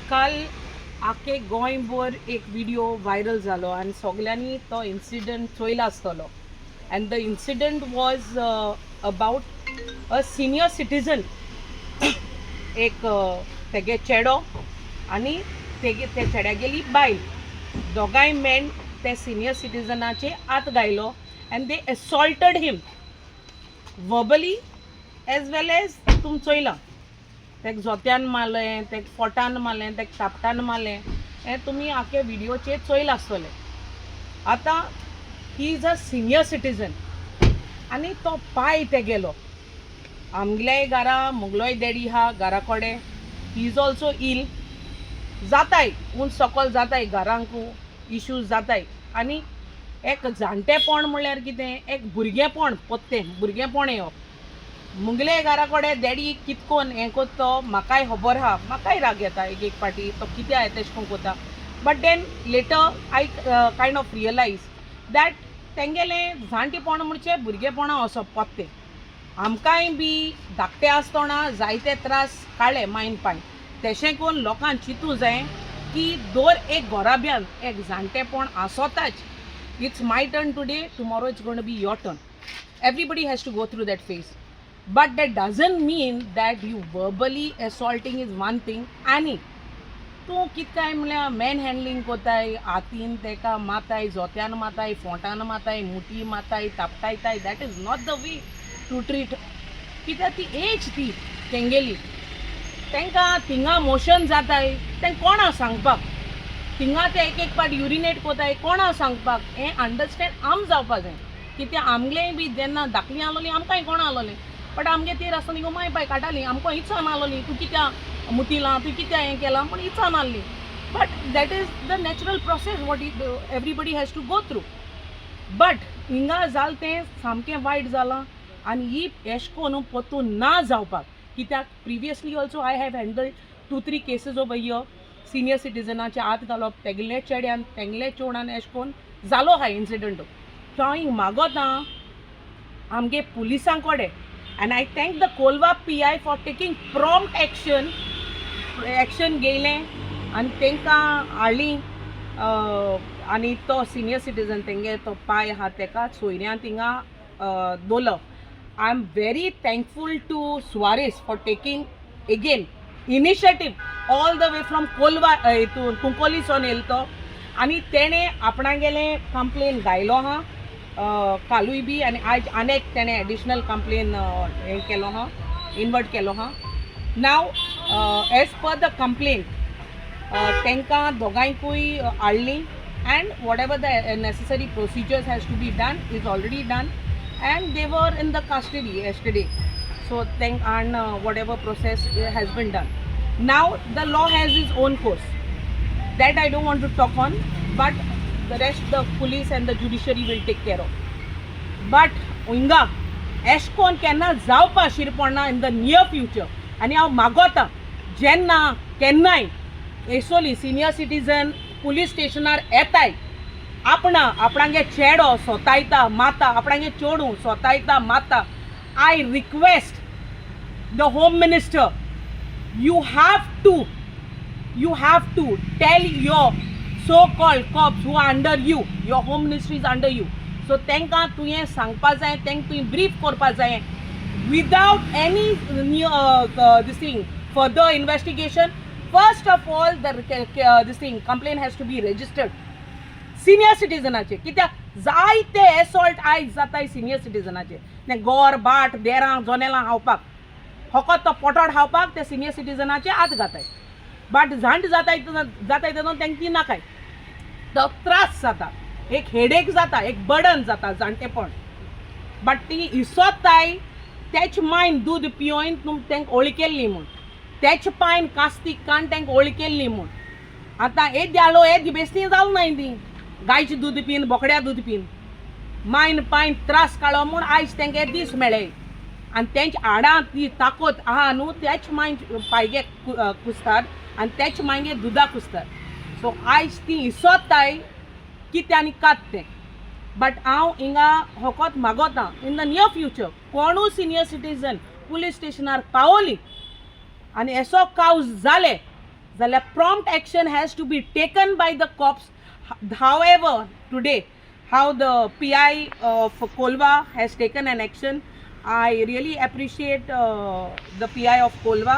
काल आखे गोंयभर एक व्हिडिओ व्हायरल जालो आनी सगल्यांनी तो इन्सिडंट चोयला आसतलो and the incident was about a senior citizen एक तेगे चेडो आनी ते चेड्यागेली बायल दोगांय मेन ते सिनियर सिटीजनाचे आत गायलो and they assaulted him verbally as well as तुम चोयलां तेक जोत्यान मारलें तेक फोटान मारलें तेक तापटान मारलें हें तुमी आखे व्हिडिओचेर चोयलां आसतलें. आतां he is a senior citizen आनी तो पाय तेगेलो आमगेल्याय घरा मुगलोय डॅडी हा घरा कडेन ही इज ऑल्सो इल जाताय उंच सकयल जाताय घरांकू इश्यूज जाताय आनी एक जाणटेपण म्हणल्यार कितें एक भुरगेंपण पोत्तें भुरगेंपण येवप मुगले घरा कडेन डॅडी कितकोन हें कोत्तो म्हाकाय खबर आहा म्हाकाय राग येता एक पाटी तो कित्या तेश कोन कोता but then later I kind of realize that तेंगेलें जाणटेपण म्हणचे भुरगेपणा असो पोत्तें आमकांय बी धाकटे आसतना जायते त्रास काडले मायन पायन तेशें कोन्न लोकांक चिंतूं जाय की दर एक घोराब्यान एक जाणटेपण आसोताच it's my turn today tomorrow it's gonna be your turn everybody has to go through that phase but that doesn't mean that you verbally assaulting is one thing आणि तूं कित काय म्हळ्यार मॅन हँडलिंग कोताय हातीन तेका माताय जोत्यान माताय फोंटान माताय मुठी माताय तापटायताय that is not the way to treat कित्याक ती एज ती तेंगेली तांकां थिंगा मोशन जाताय तें कोणा सांगपाक थिंगा ते एक पाट युरिनेट कोताय कोणा सांगपाक हें अंडरस्टँड आम जावपा जाय कित्याक आमगेलेय बी जेन्ना धाकलीं आलोलीं आमकांय कोणा आलोलीं बट आमगे ती आसतली गो माय पाय काडटालीं आमकां इचान आलोलीं तूं कित्या मुतिलां तूं कित्या हें केलां पूण इचान आहलीं but that is the natural process what everybody has to go through but हिंगा जाल तें सामकें वायट जालां आनी ही एश कोन्न पोतून ना जावपाक कित्याक previously also I have handled 2-3 cases of a year senior सिटीजनाचे आत घालप तेगले चेड्यान तेंगले चोडान एश कोन्न जालो हा इन्सिडंट सो हांव हिंग मागोतां आमगे पुलिसां कडेन and I thank the Kolva PI for taking prompt action घेयलें आनी तांकां हाडलीं आनी तो सिनियर सिटीजन तेंगे तो पाय आहा तेका सोयऱ्यान थिंगा दवरलो I am very thankful to Soares for taking again initiative all the way from Colva हितून कुंकोलीसून येयलो तो आनी तेणें आपणागेलें कंप्लेन घायलो आहा कालूय बी आनी आयज आनेक तेणें एडिशनल कंप्लेन हें केलो हा इन्वर्ट केलो हा नाव एज पर द कंप्लेन तांकां दोगांयकूय हाडलीं and whatever the necessary procedures has to be done is already done and they were in the custody yesterday so and whatever process has been done now the law has its own course that I don't want to talk on but the rest the police and the judiciary will take care of but हिंगा S कोन्न केन्ना जावपा शिरपणना in the near future आनी हांव मागोतां जेन्ना केन्नाय एसोली senior citizen police स्टेशनार येताय आपणागे चेडो सोतायता माता आपणागे चेडूं सोतायता माता I request the home minister you have to tell your so-called cops who are under you, your home ministry is under you. So तांकां तुवें सांगपा जाय तांकां तुवें ब्रीफ करपा जाय without any this thing further investigation. First of all this thing complaint has to be registered senior सिटीजनाचे कित्याक जायते एसॉल्ट आयज जाताय सिनियर सिटीजनाचे ते गोर बाट देरां जोनेलां खावपाक फकत तो पोटोड खावपाक ते सिनियर सिटीजनाचे आत घाताय बट जाण्ट जाताय तेन्ना तांकां ती नाकाय तो त्रास जाता एक हेडेक जाता एक बर्डन जाता जाणटेपण बट ती इसोताय तेच मायन दूद पियोन तांकां ओळखेल्ली म्हूण तेच पायन कास्तीक काण तांकां ओळखेल्ली म्हूण आतां एक द्यालो एक बेश्टी जाल नाय ती गायचें दूद पीन बोकड्या दूद पीन मायन पायन त्रास काडो म्हूण आयज तांकां दीस मेळ्ळे आनी तेंच्या हाडां ती ताकत आहा न्हू तेच मायन पायगे कुसतात आनी तेच मायगे दुदा कुसतात सो आयज ती इसोताय कितें आनी कात तें बट हांव हिंगा होकोत मागोतां इन द नियर फ्युचर कोणूय सिनियर सिटीजन पुलीस स्टेशनार पावली आनी असो कावज जाले जाल्यार prompt action has to be taken by the cops. However, today, how the PI of Kolva has taken an action, I really appreciate the PI of Kolva.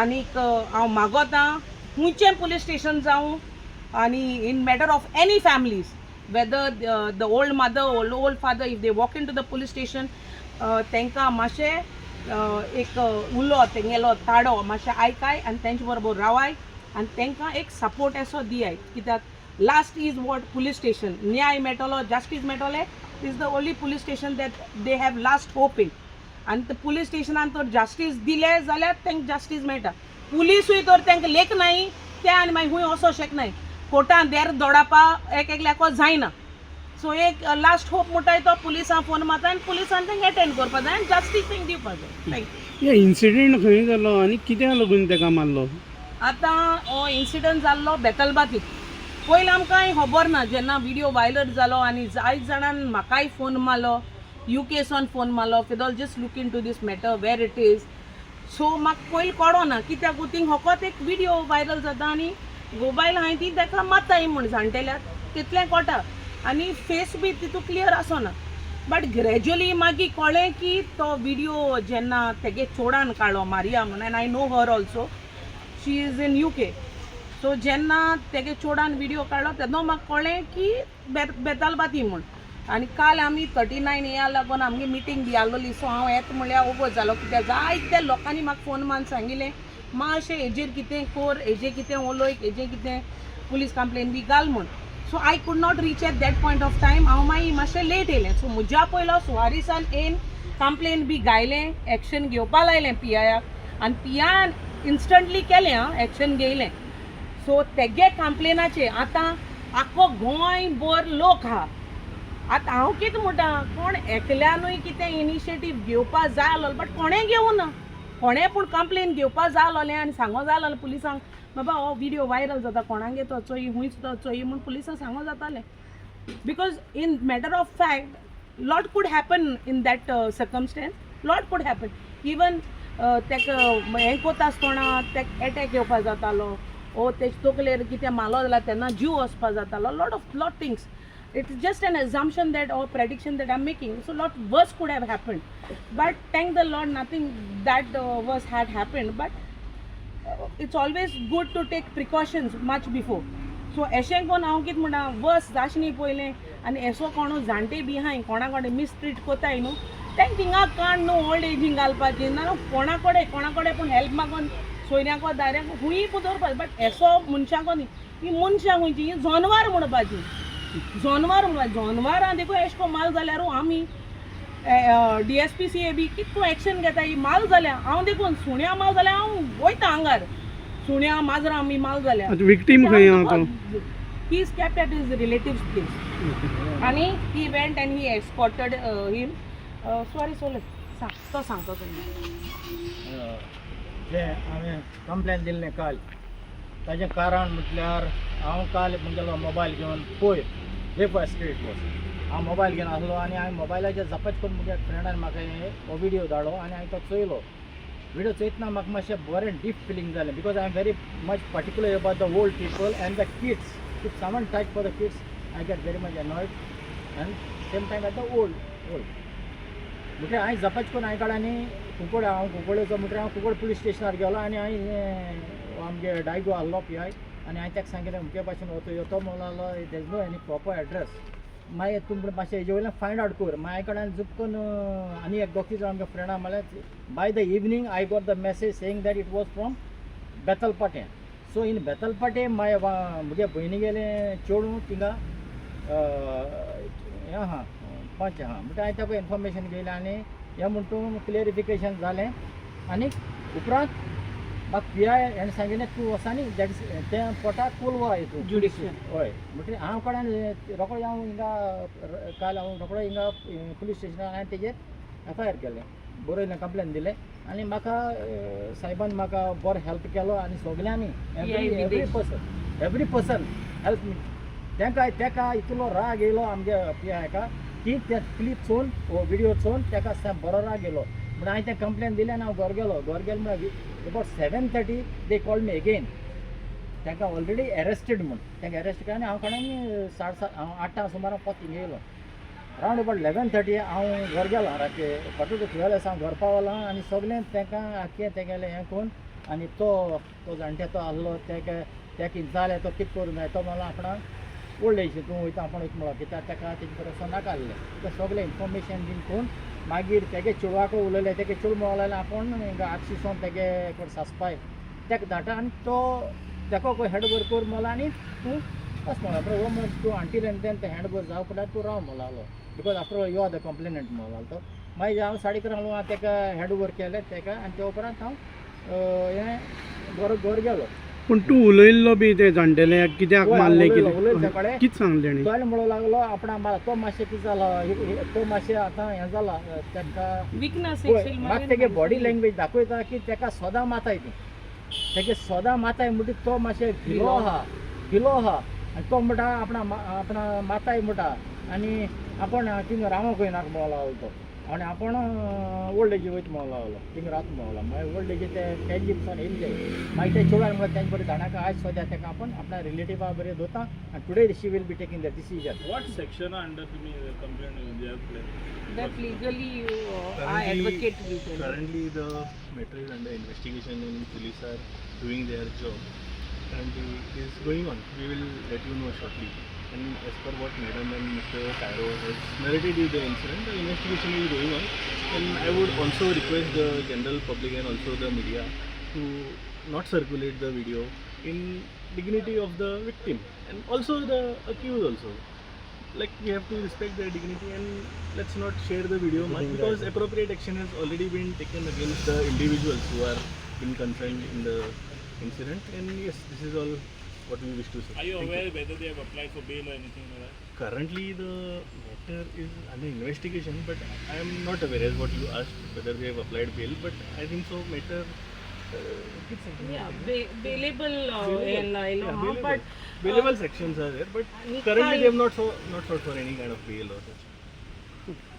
आणि हांव मागोता खुंयचें पुलीस स्टेशन जावं आनी in matter of any families, whether the old mother or old father, if they walk into the police station, तांकां मातशें एक उलो तेंगेलो ताडो मातशें आयकाय आनी तेंचे बरोबर रावाय आनी तांकां एक सपोर्ट असो दियाय. कित्याक last is what police station, न्याय मेळटलो, जस्टीस मेळटलें, is the only police station that they have last hope in. आनी ते पुलीस स्टेशनान तर जस्टीस दिले जाल्यार तांकां जस्टीस मेळटा. पुलीसूय तर तांकां लेख नाय ते आनी मागीर खूंय वचों शकनाय, कोर्टान देर दोडापा एकल्याको जायना. सो एक लास्ट होप म्हणटाय तो पुलिसांक फोन मारता आनी पुलिसान तांकां अटेंड करपा जाय आनी जस्टीस तांकां दिवपा जाय. थँक्यू. इन्सिडेंट खंय जालो आनी कित्याक लागून ताका मारलो? आतां हो इन्सिडंट जाल्लो बेतलबातीत. पयलीं आमकां खबर ना, जेन्ना विडियो व्हायरल जालो आनी जायत जाणांन म्हाकाय फोन मारलो, UK सावन फोन मारलो, फिदॉल just look in to this matter where it is. So म्हाका पयलीं कळो ना कित्याक थिंग होकोत एक विडियो व्हायरल जाता आनी मोबायल हांवें ती ताका मारताय म्हूण जाणटेल्याक तितलें कळटा आनी फेस बी तितू क्लियर आसना. बट ग्रॅज्युअली मागीर कळ्ळें की तो विडियो जेन्ना तेगे चोडान काडलो मारिया म्हणून, and I know her also, she is in UK. So जेन्ना तेगे चोडान विडियो काडलो तेन्ना म्हाका कळ्ळें की बेतालबाती म्हूण. आनी काल आमी 39 येया लागून आमगे मिटींग बी आसलोली. सो हांव येता म्हळ्यार ओगो जालो कित्याक जायत्या लोकांनी म्हाका फोन मारून सांगिल्लें मातशें हेजेर कितें कोर, हेजेर कितें उलय, हेजेर कितें पुलीस कंप्लेन बी घाल म्हूण. So I could not reach at that point of time. हांव मागीर मातशें लेट येयलें. सो म्हज्या पयलो सुवारीसान येवन कंप्लेन बी घायलें, एक्शन घेवपा लायलें PIयाक आनी PIयान इन्स्टंटली केलें, एक्शन घेयलें. सो तेगे कंप्लेनाचेर आतां आख्खो गोंयभर लोक आहा. आतां हांव कितें म्हणटा, कोण एकल्यानूय कितें इनिशिएटीव घेवपा जाय आसलो बट कोणें घेवं ना. कोणें पूण कंप्लेन घेवपा जाय आसलोलें आनी सांगो जाय आसलोलें पुलिसांक, बाबा हो विडियो व्हायरल जाता, कोणागे तो चोय, हुंयच तो चोय म्हूण पुलिसांक सांगो जातालें. Because in matter of fact lot could happen in that circumstance, lot could happen. Even तेका हें कोता आसतना तेका एटॅक येवपा जातालो, ओ तेजे तकलेर कितें मारलो जाल्यार तेन्ना जीव वचपा जातालो. Lot things. It is just an assumption that or prediction that I'm making. So lot worse could have happened, but thank the Lord nothing that worse had happened. But it's always good to take precautions much before. So अशें कोण हांव कितें म्हणटा, वर्स जाशनी पयलें आनी एसो कोणू जाणटे बी आहाय कोणा कडेन मिसट्रीट कोताय न्हू, तांकां थिंगा काण न्हू ओल्ड एजींग घालपाचें ना, कोणा कडेन पूण हेल्प मागून सोयऱ्याको दाऱ्याक हुंयी दवरपाचें. बट एसो मनशाको न्ही, ही मनशां खंयची, ही जनवार म्हणपाची. जनवारां देखो एशको माल जाल्यार आमी DSPCA बी कितको एक्शन घेता. ही माल जाल्या हांव देखून सुण्या माल जाल्यार हांव वयता आंगार. सुण्या माजरां आमी माल जाल्या. विक्टीम खंय आहा तो? He is kept at his relatives place आनी he went and he escorted him. Sorry तो सांगतो तुमी. जे हांवें कंप्लेन दिल्लें काल, ताजें कारण म्हटल्यार हांव काल म्हगेलो मोबायल घेवन पयर वेपर स्ट्रीट वच. हांव मोबायल घेवन आसलो आनी हांवें मोबायलाचेर झपत करून म्हज्या फ्रेंडान म्हाका हो विडियो धाडलो आनी हांवें तो चोयलो. विडियो चोयतना म्हाका मातशें बरें डीप फिलींग जालें, because I am very much particular about the old people end the kids. If someone touch for the kids I get very much annoyed end same time at the old. म्हणजे हांवें झपत करून हांवें काडला आनी हांव कुंकळेचो म्हणटरी हांव कुंकळ police स्टेशनार गेलो आनी हांवें आमगे डायगो आहलो PI आनी हांवें ताका सांगिल्लें अमके भाशेन येतो म्हणलो there is no any proper address. मागीर तूं मातशें हेजे वयल्यान फायंड आउट कर. मागीर कडेन झुकून आनी एक दोगी जाण आमगे फ्रेंडा म्हळ्यार by the evening I got the message saying that it was from Betalbatim. So in Betalbatim म्हगे भयणी गेलें चेडूं थिंगा हें आहा पंच आहा म्हणटा हांवें ताका इन्फॉर्मेशन घेयलें आनी हें म्हणटून क्लियरिफिकेशन जालें. आनी उपरांत म्हाका PI हेणें सांगिल्लें तूं वच आनी तें पोटाक कोलवा हितून जुडिशियल. हय म्हणटरी हांव कडेन रोखडो हांव हिंगा काल हांव रोखडो हिंगा पुलीस स्टेशनार हांवें तेजेर FIR केलें, बरयलें, कंप्लेन दिलें आनी म्हाका सायबान म्हाका बरो हेल्प केलो आनी सगल्यांनी एवरी पर्सन हेल्प मी. तेका इतलो राग येयलो आमगे PI की ते क्लिप चोवन वो विडियो चोवन तेका बरो राग येयलो. म्हणून हांवें तें कंप्लेन दिलें आनी हांव घर गेलो म्हळ्यार about 7:30 they call me again. तांकां ऑलरेडी एरेस्टेड म्हूण तांकां अरेस्ट केलें आनी हांव कोणांनी 7:30 हांव 8 सुमाराक पोत येयलो. अरावंड अबावट 11:30 हांव घर गेलो रातचे फाटूच थुवेलें हांव घर पावलो आनी सगळें तांकां आख्खें तेगेलें हें करून आनी तो जाणटे तो आहलो ताका जालें तो कितें करूं जाय तो म्हणलो आपणाक ओल्ड एज तूं वयता आपण वयता म्हणलो कित्याक ताका तेजे बरोबर नाकाल्लें. तें सगळें इन्फॉर्मेशन बीन करून मागीर तेगे चेडवाक उलयलें तेगे चेडूं म्हणलें आपूण आक्षिसोन तेगे कोण सासपाय ताका धाडटा आनी तो ताका खंय हँड ओवर कर म्हणलो आनी तूं अशें म्हणलो हो तूं आंटी एंड देन तें हँड ओवर जावं पडटा तूं राव म्हणलो because after all you are the complainant म्हणलो तो. मागीर हांव 11:30 हांव ताका हँड ओवर केलें ताका आनी ते उपरांत हांव हें घर गेलो. पूण तूं उलयल्लो बी ते जाणटेल्याक कित्याक मारले उलयलें ताकडे कितें सांगलें तेणी? तो म्हणूं लागलो आपणा तो मातशें कितें जाला तो मातशें आतां हें जाला ताका विकनस म्हाका तेगे बॉडी लँग्वेज दाखयता की ताका सोदां माताय ती तेगे सोदां माताय म्हणटी तो मातशें भिलो आहा आनी तो म्हणटा आपणा माताय म्हणटा आनी आपण थिंग रावो खंय नाका म्हणूं लागलो तो आनी आपण ओल्ड एजी वयता म्हणूं लागलो थिंग रावता म्हणूं लागलो. मागीर ओल्ड एजी तेजे दिसान येयले मागीर ते चेडवान म्हणल्यार तेंचे बरें जाणाका आयज सद्या ताका आपण आपणा रिलेटिव्हा बरें दवरता आनी today she will be taking the decision. What section under तुम्ही complaint they have placed? that legally you are Currently- advocate legally. Currently the matter is under investigation and police are doing their job and it is going on. We will let you know shortly. And as per what Madam and Mr. Cairo has narrated you the incident, the investigation is going on. And I would also request the general public and also the media to not circulate the video in dignity of the victim and also the accused also. Like we have to respect their dignity and let's not share the video much because appropriate action has already been taken against the individuals who are been concerned in the incident. And yes, this is all what we wish to say. Are you Thank aware whether they have applied for bail or anything like that? Currently the matter is under investigation, but I am not aware as what you asked whether they have applied bail, but I think so matter Yeah, bailable bailable. but Bailable sections are there, but Nikhil- currently they have not sought for any kind of bail or such.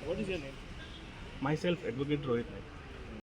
What is your name? Myself, Advocate Rohit Naik.